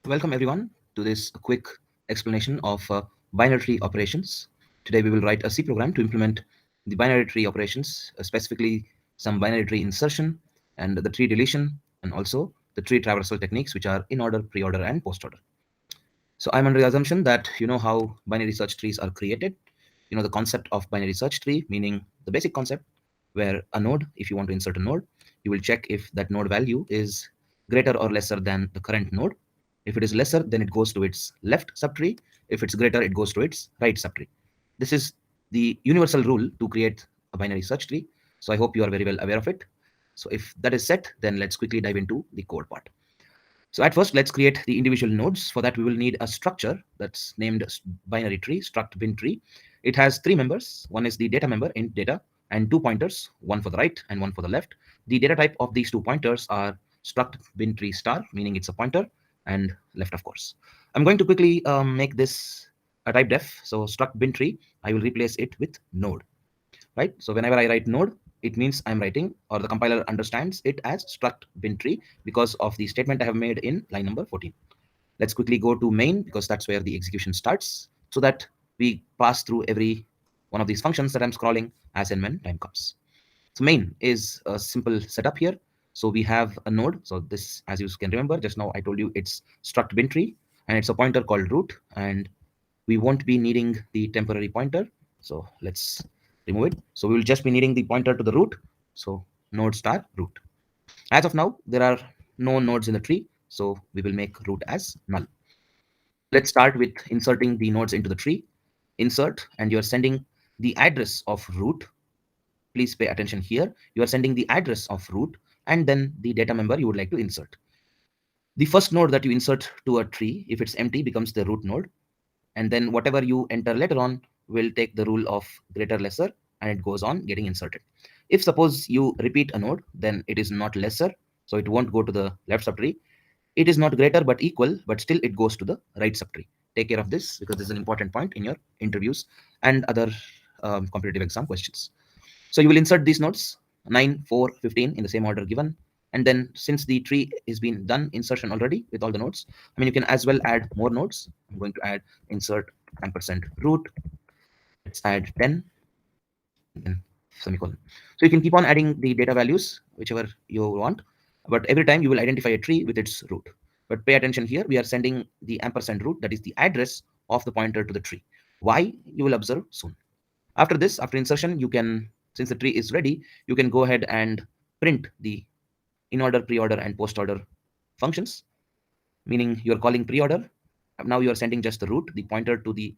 Welcome everyone to this quick explanation of binary tree operations. Today we will write a C program to implement the binary tree operations, specifically some binary tree insertion and the tree deletion, and also the tree traversal techniques, which are in order, pre-order, and post-order. So I'm under the assumption that you know how binary search trees are created. You know the concept of binary search tree, meaning the basic concept where a node, if you want to insert a node, you will check if that node value is greater or lesser than the current node. If it is lesser, then it goes to its left subtree. If it's greater, it goes to its right subtree. This is the universal rule to create a binary search tree. So I hope you are very well aware of it. So if that is set, then let's quickly dive into the code part. So at first, let's create the individual nodes. For that, we will need a structure that's named binary tree, struct bin tree. It has three members. One is the data member, int data, and two pointers, one for the right and one for the left. The data type of these two pointers are struct bin tree star, meaning it's a pointer, and left, of course. I'm going to quickly make this a type def. So struct bin tree, I will replace it with node, right? So whenever I write node, it means I'm writing, or the compiler understands it as struct bin tree because of the statement I have made in line number 14. Let's quickly go to main because that's where the execution starts, so that we pass through every one of these functions that I'm scrolling as and when time comes. So main is a simple setup here. So we have a node. So this, as you can remember, just now I told you it's struct bin tree, and it's a pointer called root, and we won't be needing the temporary pointer. So let's remove it. So we will just be needing the pointer to the root. So node star root. As of now, there are no nodes in the tree. So we will make root as null. Let's start with inserting the nodes into the tree. Insert, and you're sending the address of root. Please pay attention here. You are sending the address of root and then the data member you would like to insert. The first node that you insert to a tree, if it's empty, becomes the root node. And then whatever you enter later on will take the rule of greater lesser, and it goes on getting inserted. If suppose you repeat a node, then it is not lesser, so it won't go to the left subtree. It is not greater but equal, but still it goes to the right subtree. Take care of this because this is an important point in your interviews and other competitive exam questions. So you will insert these nodes 9, 4, 15 in the same order given. And then since the tree is been done insertion already with all the nodes, I mean, you can as well add more nodes. I'm going to add insert ampersand root. Let's add 10 and then semicolon. So you can keep on adding the data values, whichever you want, but every time you will identify a tree with its root. But pay attention here, we are sending the ampersand root, that is the address of the pointer to the tree. Why? You will observe soon. After this, after insertion, you can, since the tree is ready, you can go ahead and print the in order, pre-order, and post-order functions, meaning you're calling pre-order. Now you're sending just the root, the pointer to the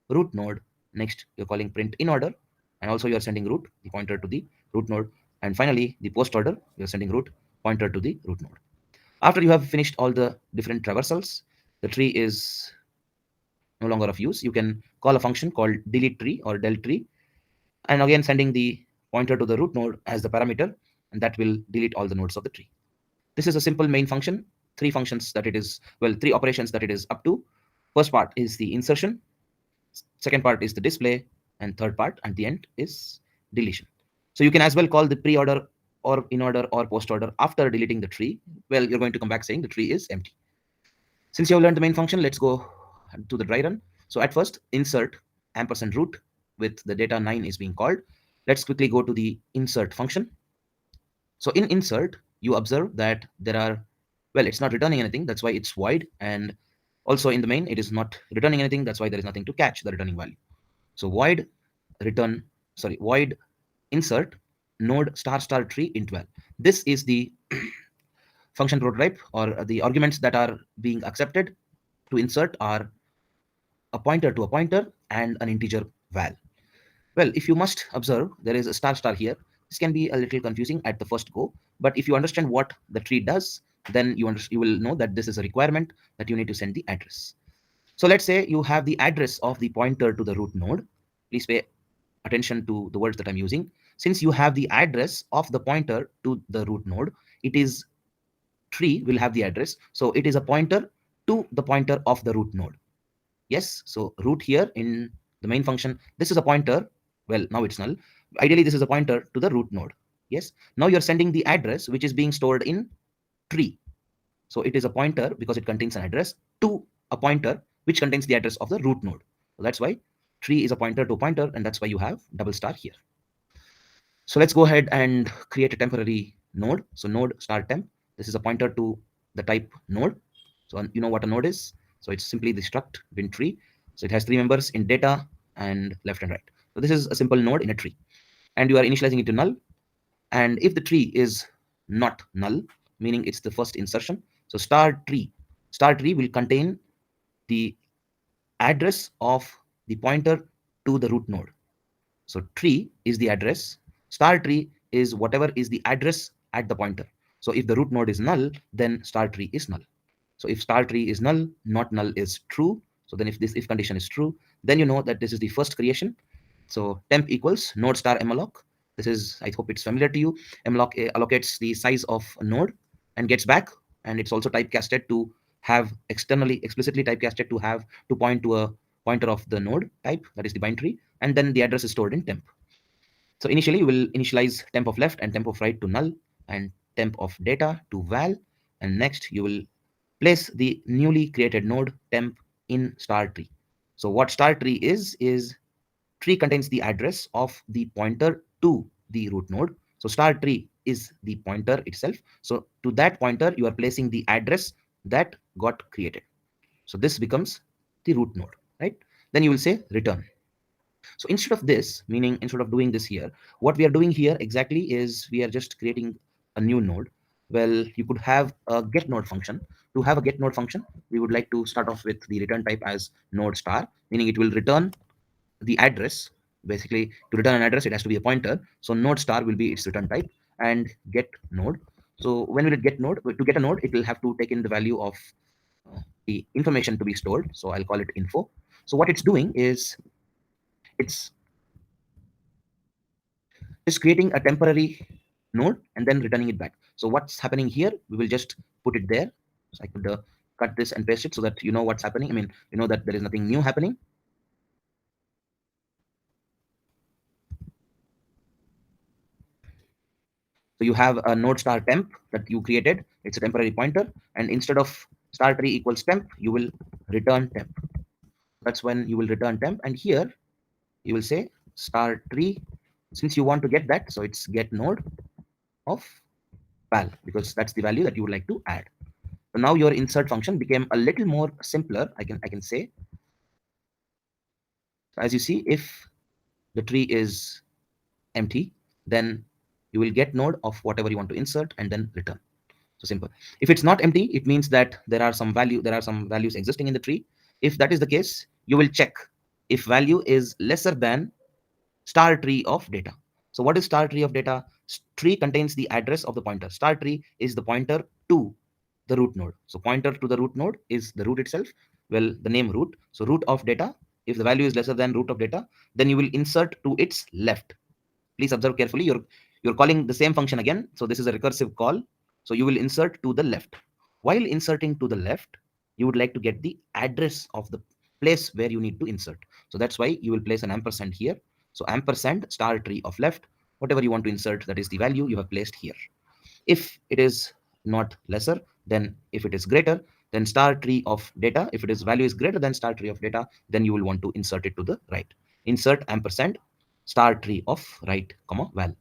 root node. Next, you're calling print in order, and also you're sending root, the pointer to the root node. And finally, the post-order, you're sending root, pointer to the root node. After you have finished all the different traversals, the tree is no longer of use. You can call a function called delete tree or del tree, and again sending the pointer to the root node as the parameter, and that will delete all the nodes of the tree. This is a simple main function, three functions that it is, well, three operations that it is up to. First part is the insertion, second part is the display, and third part at the end is deletion. So you can as well call the pre-order or in order or post order after deleting the tree. Well, you're going to come back saying the tree is empty. Since you have learned the main function, let's go to the dry run. So at first, insert ampersand root with the data 9 is being called. Let's quickly go to the insert function. So in insert, you observe that there are, well, it's not returning anything. That's why it's void. And also in the main, it is not returning anything. That's why there is nothing to catch the returning value. So void return, sorry, void insert node star star tree int val. This is the function prototype, or the arguments that are being accepted to insert are a pointer to a pointer and an integer val. Well, if you must observe, there is a star star here. This can be a little confusing at the first go, but if you understand what the tree does, then you will know that this is a requirement that you need to send the address. So let's say you have the address of the pointer to the root node. Please pay attention to the words that I'm using. Since you have the address of the pointer to the root node, it is tree will have the address. So it is a pointer to the pointer of the root node. Yes, so root here in the main function, this is a pointer. Well, now it's null. Ideally, this is a pointer to the root node. Yes, now you're sending the address which is being stored in tree. So it is a pointer because it contains an address to a pointer which contains the address of the root node. So that's why tree is a pointer to pointer, and that's why you have double star here. So let's go ahead and create a temporary node. So node star temp, this is a pointer to the type node. So you know what a node is. So it's simply the struct bin tree. So it has three members in data and left and right. So this is a simple node in a tree, and you are initializing it to null. And if the tree is not null, meaning it's the first insertion, so star tree will contain the address of the pointer to the root node. So tree is the address, star tree is whatever is the address at the pointer. So if the root node is null, then star tree is null. So if star tree is null, not null is true. So then if this if condition is true, then you know that this is the first creation. So temp equals node star malloc. This is, I hope it's familiar to you. Malloc allocates the size of a node and gets back, and it's also typecasted to have explicitly typecasted to have to point to a pointer of the node type, that is the binary, and then the address is stored in temp. So initially you will initialize temp of left and temp of right to null and temp of data to val, and next you will place the newly created node temp in star tree. So what star tree is tree contains the address of the pointer to the root node. So star tree is the pointer itself. So to that pointer you are placing the address that got created. So this becomes the root node, right? Then you will say return. So instead of this, meaning instead of doing this here, what we are doing here exactly is we are just creating a new node. Well, you could have a get node function. To have a get node function, we would like to start off with the return type as node star, meaning it will return the address. Basically, to return an address, it has to be a pointer. So node star will be its return type, and get node. So when will it get node? To get a node, it will have to take in the value of the information to be stored. So I'll call it info. So what it's doing is it's just creating a temporary node and then returning it back. So what's happening here, we will just put it there. So I could cut this and paste it so that you know what's happening. I mean, you know that there is nothing new happening. So you have a node star temp that you created. It's a temporary pointer, and instead of star tree equals temp, you will return temp. That's when you will return temp, and here you will say star tree. Since you want to get that, so it's get node of val, because that's the value that you would like to add. So now your insert function became a little more simpler. I can say. So as you see, if the tree is empty, then you will get node of whatever you want to insert and then return. So simple. If it's not empty, it means that there are some values existing in the tree. If that is the case, you will check if value is lesser than star tree of data. So what is star tree of data? Tree contains the address of the pointer. Star tree is the pointer to the root node. So pointer to the root node is the root itself. Well, the name root. So root of data. If the value is lesser than root of data, then you will insert to its left. Please observe carefully. You're calling the same function again. So this is a recursive call. So you will insert to the left. While inserting to the left, you would like to get the address of the place where you need to insert. So that's why you will place an ampersand here. So ampersand star tree of left, whatever you want to insert, that is the value you have placed here. If it is not lesser, then if it is greater, then star tree of data. If it is value is greater than star tree of data, then you will want to insert it to the right. Insert ampersand star tree of right, comma val.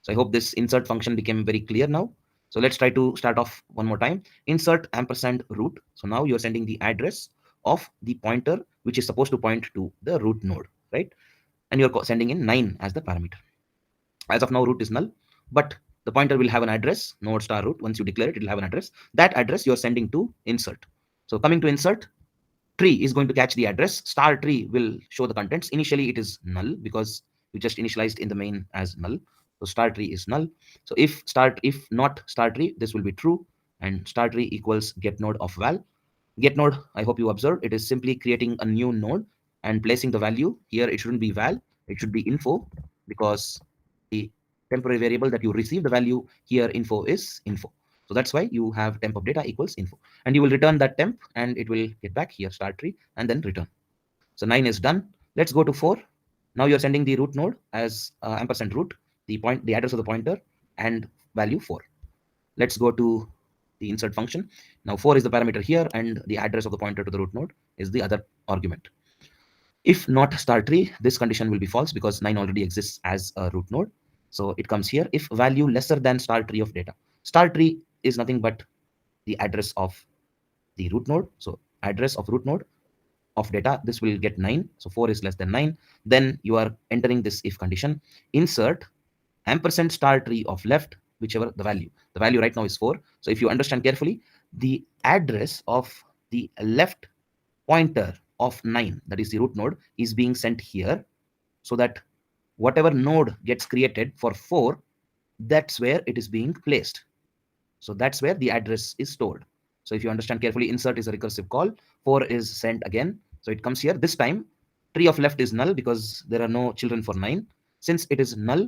So I hope this insert function became very clear now. So let's try to start off one more time. Insert ampersand root. So now you're sending the address of the pointer which is supposed to point to the root node, right? And you're sending in 9 as the parameter. As of now, root is null, but the pointer will have an address, node star root. Once you declare it, it will have an address. That address you're sending to insert. So coming to insert, tree is going to catch the address. Star tree will show the contents. Initially, it is null because you just initialized in the main as null. So star tree is null. So if not star tree, this will be true, and star tree equals get node of val. Get node, I hope you observed, it is simply creating a new node and placing the value here. It shouldn't be val, it should be info, because the temporary variable that you receive the value here info is info. So that's why you have temp of data equals info, and you will return that temp and it will get back here star tree and then return. So 9 is done. Let's go to 4. Now you're sending the root node as ampersand root, the address of the pointer, and value 4. Let's go to the insert function. Now 4 is the parameter here, and the address of the pointer to the root node is the other argument. If not star tree, this condition will be false because 9 already exists as a root node. So it comes here if value lesser than star tree of data. Star tree is nothing but the address of the root node. So address of root node of data, this will get 9. So 4 is less than 9. Then you are entering this if condition. Insert ampersand star tree of left, whichever the value. The value right now is 4. So if you understand carefully, the address of the left pointer of 9, that is the root node, is being sent here, so that whatever node gets created for 4, that's where it is being placed. So that's where the address is stored. So if you understand carefully, insert is a recursive call, 4 is sent again. So it comes here. This time, tree of left is null because there are no children for 9. Since it is null,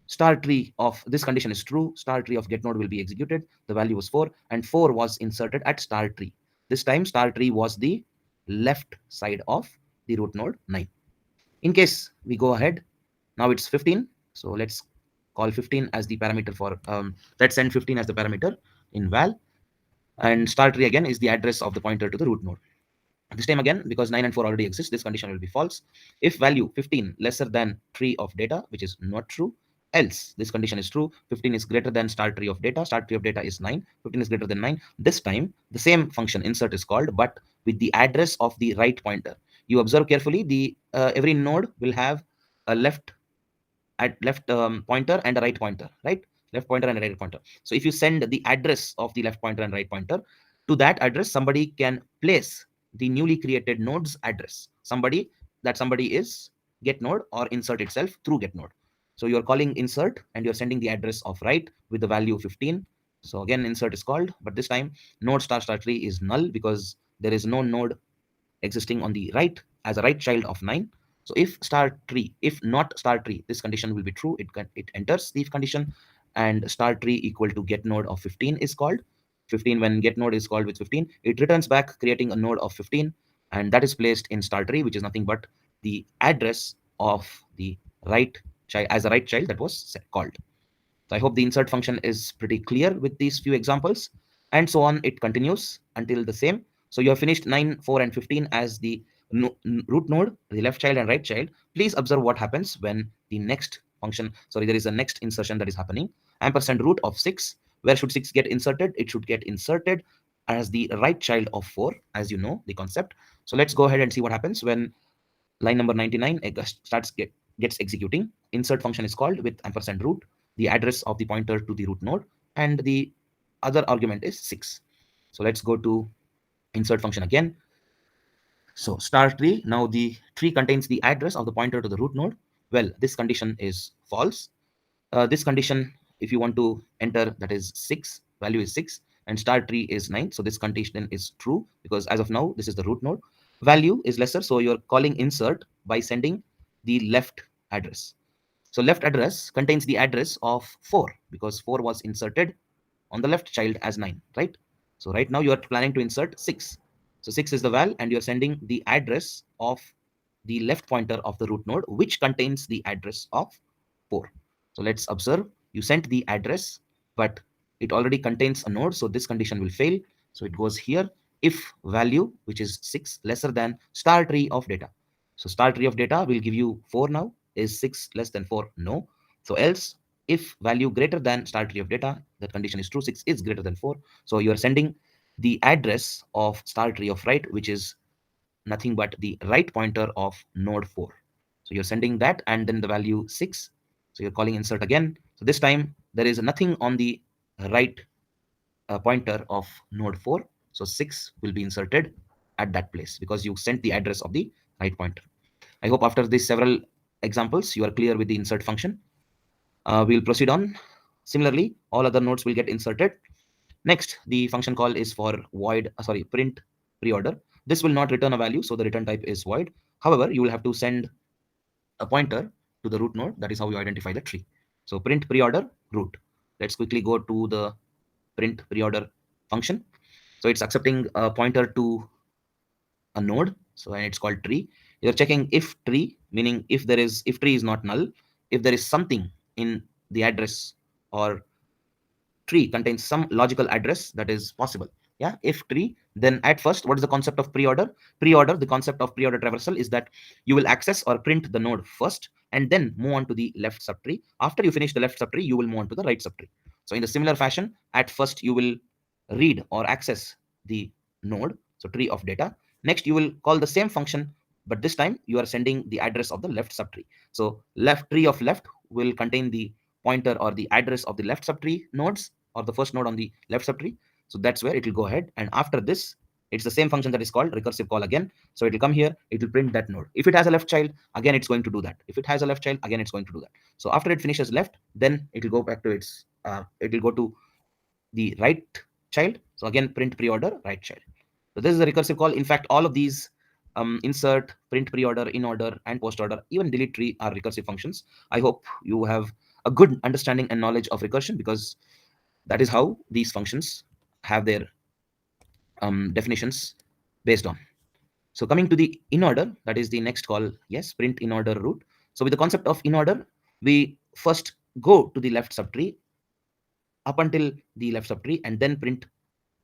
star tree of this condition is true. Star tree of get node will be executed. The value was 4, and 4 was inserted at star tree. This time, star tree was the left side of the root node 9. In case we go ahead, now it's 15. So let's call 15 as the parameter for, let's send 15 as the parameter in val. And star tree again is the address of the pointer to the root node. This time again, because 9 and 4 already exist, this condition will be false. If value 15 lesser than tree of data, which is not true, else this condition is true. 15 is greater than star tree of data. Star tree of data is 9. 15 is greater than 9. This time, the same function insert is called, but with the address of the right pointer. You observe carefully, the every node will have a left pointer and a right pointer, right? Left pointer and a right pointer. So if you send the address of the left pointer and right pointer to that address, somebody can place the newly created node's address. Somebody is get node or insert itself through get node. So you're calling insert and you're sending the address of right with the value 15. So again, insert is called, but this time node star star tree is null because there is no node existing on the right as a right child of 9. So if star tree, if not star tree, this condition will be true. It enters the if condition, and star tree equal to get node of 15 is called. 15, when get node is called with 15, it returns back creating a node of 15, and that is placed in star tree, which is nothing but the address of the right child as a right child that was called. So I hope the insert function is pretty clear with these few examples, and so on. It continues until the same. So you have finished 9, 4, and 15 as the root node, the left child and right child. Please observe what happens when the next function, sorry, there is a next insertion that is happening. Ampersand root of 6. Where should 6 get inserted? It should get inserted as the right child of 4, as you know the concept. So let's go ahead and see what happens when line number 99 gets executing. Insert function is called with ampersand root, the address of the pointer to the root node, and the other argument is 6. So let's go to insert function again. So star tree, now the tree contains the address of the pointer to the root node. Well, this condition is false. This condition, if you want to enter, that is 6, value is 6, and star tree is 9. So this condition is true because as of now, this is the root node. Value is lesser, so you're calling insert by sending the left address. So left address contains the address of 4 because 4 was inserted on the left child as 9, right? So right now you are planning to insert 6. So 6 is the val, and you're sending the address of the left pointer of the root node, which contains the address of 4. So let's observe, you sent the address, but it already contains a node, so this condition will fail. So it goes here, if value, which is 6, lesser than star tree of data. So star tree of data will give you 4 now. Is 6 less than 4? No. So else, if value greater than star tree of data, that condition is true, 6 is greater than 4. So you are sending the address of star tree of right, which is nothing but the right pointer of node 4. So you're sending that, and then the value 6. So you're calling insert again. So this time there is nothing on the right pointer of node 4. So 6 will be inserted at that place because you sent the address of the right pointer. I hope after these several examples, you are clear with the insert function. We'll proceed on. Similarly, all other nodes will get inserted. Next, the function call is for void, print preorder. This will not return a value, so the return type is void. However, you will have to send a pointer to the root node. That is how you identify the tree. So print preorder root. Let's quickly go to the print preorder function. So it's accepting a pointer to a node. So and it's called tree. You're checking if tree, meaning if tree is not null, if there is something in the address or tree contains some logical address that is possible. Yeah, if tree, then at first, what is the concept of pre-order? Pre-order, the concept of pre-order traversal is that you will access or print the node first and then move on to the left subtree. After you finish the left subtree, you will move on to the right subtree. So in the similar fashion, at first you will read or access the node, so tree of data. Next, you will call the same function, but this time you are sending the address of the left subtree. So left tree of left will contain the pointer or the address of the left subtree nodes or the first node on the left subtree. So that's where it will go ahead. And after this, it's the same function that is called recursive call again. So it will come here, it will print that node. If it has a left child, again, it's going to do that. If it has a left child, again, it's going to do that. So after it finishes left, then it will go back to its, it will go to the right child. So again, print pre-order right child. So this is a recursive call. In fact, all of these insert, print pre-order, in order, and post order, even delete tree are recursive functions. I hope you have a good understanding and knowledge of recursion, because that is how these functions have their definitions based on. So coming to the in order, that is the next call. Yes, print in order root. So with the concept of in order, we first go to the left subtree up until the left subtree and then print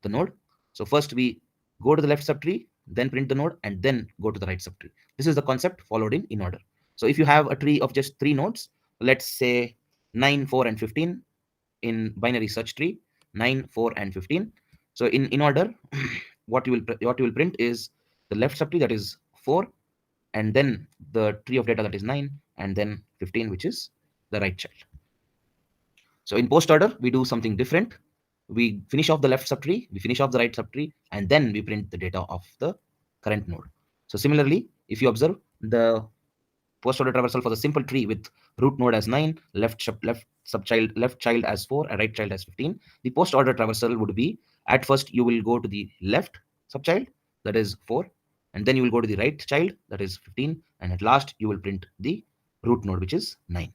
the node. So first we go to the left subtree, then print the node, and then go to the right subtree. This is the concept followed in order. So if you have a tree of just 3 nodes, let's say 9, 4, and 15 in binary search tree, 9, 4, and 15. So in order, what you will print is the left subtree, that is 4, and then the tree of data, that is 9, and then 15, which is the right child. So in post order, we do something different. We finish off the left subtree, we finish off the right subtree, and then we print the data of the current node. So similarly, if you observe the post order traversal for the simple tree with root node as 9, left child as 4, and right child as 15, the post order traversal would be, at first you will go to the left subchild, that is 4, and then you will go to the right child, that is 15, and at last you will print the root node, which is 9.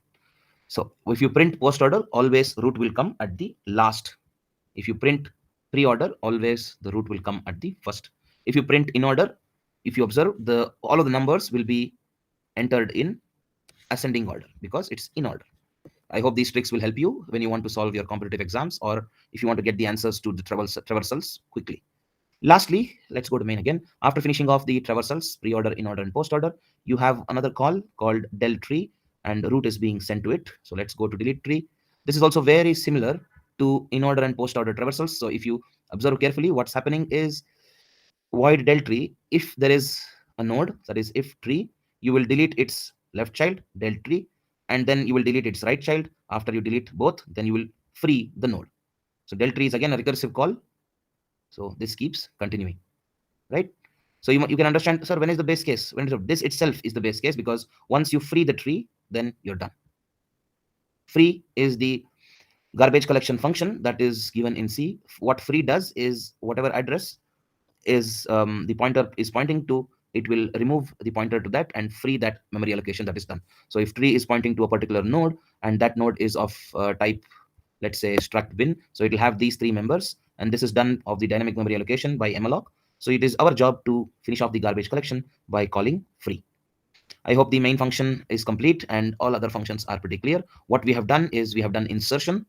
So if you print post order, always root will come at the last. If you print pre-order, always the root will come at the first. If you print in order, if you observe, all of the numbers will be entered in ascending order because it's in order. I hope these tricks will help you when you want to solve your competitive exams, or if you want to get the answers to the traversals quickly. Lastly, let's go to main again. After finishing off the traversals, pre-order, in order, and post order, you have another call called del tree, and the root is being sent to it. So let's go to delete tree. This is also very similar to in order and post order traversals. So if you observe carefully, what's happening is void del tree. If there is a node, that is if tree, you will delete its left child, del tree, and then you will delete its right child. After you delete both, then you will free the node. So del tree is again a recursive call. So this keeps continuing, right? So you can understand, sir, when is the base case? When this itself is the base case, because once you free the tree, then you're done. Free is the garbage collection function that is given in C. What free does is whatever address is the pointer is pointing to, it will remove the pointer to that and free that memory allocation that is done. So if tree is pointing to a particular node and that node is of type, let's say struct bin, so it will have these 3 members, and this is done of the dynamic memory allocation by malloc. So it is our job to finish off the garbage collection by calling free. I hope the main function is complete and all other functions are pretty clear. What we have done is we have done insertion,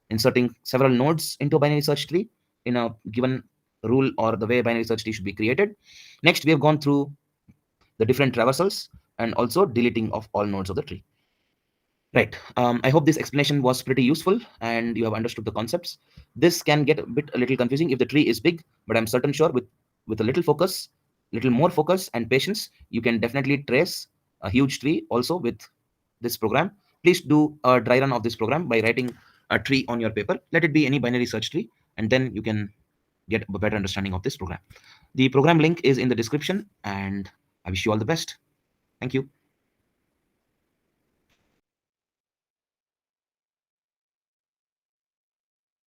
inserting several nodes into a binary search tree in a given rule or the way binary search tree should be created. Next, we have gone through the different traversals and also deleting of all nodes of the tree. Right. I hope this explanation was pretty useful and you have understood the concepts. This can get a little confusing if the tree is big, but I'm certain sure with a little focus, little more focus and patience, you can definitely trace a huge tree also with this program. Please do a dry run of this program by writing a tree on your paper. Let it be any binary search tree, and then you can get a better understanding of this program. The program link is in the description, and I wish you all the best. Thank you.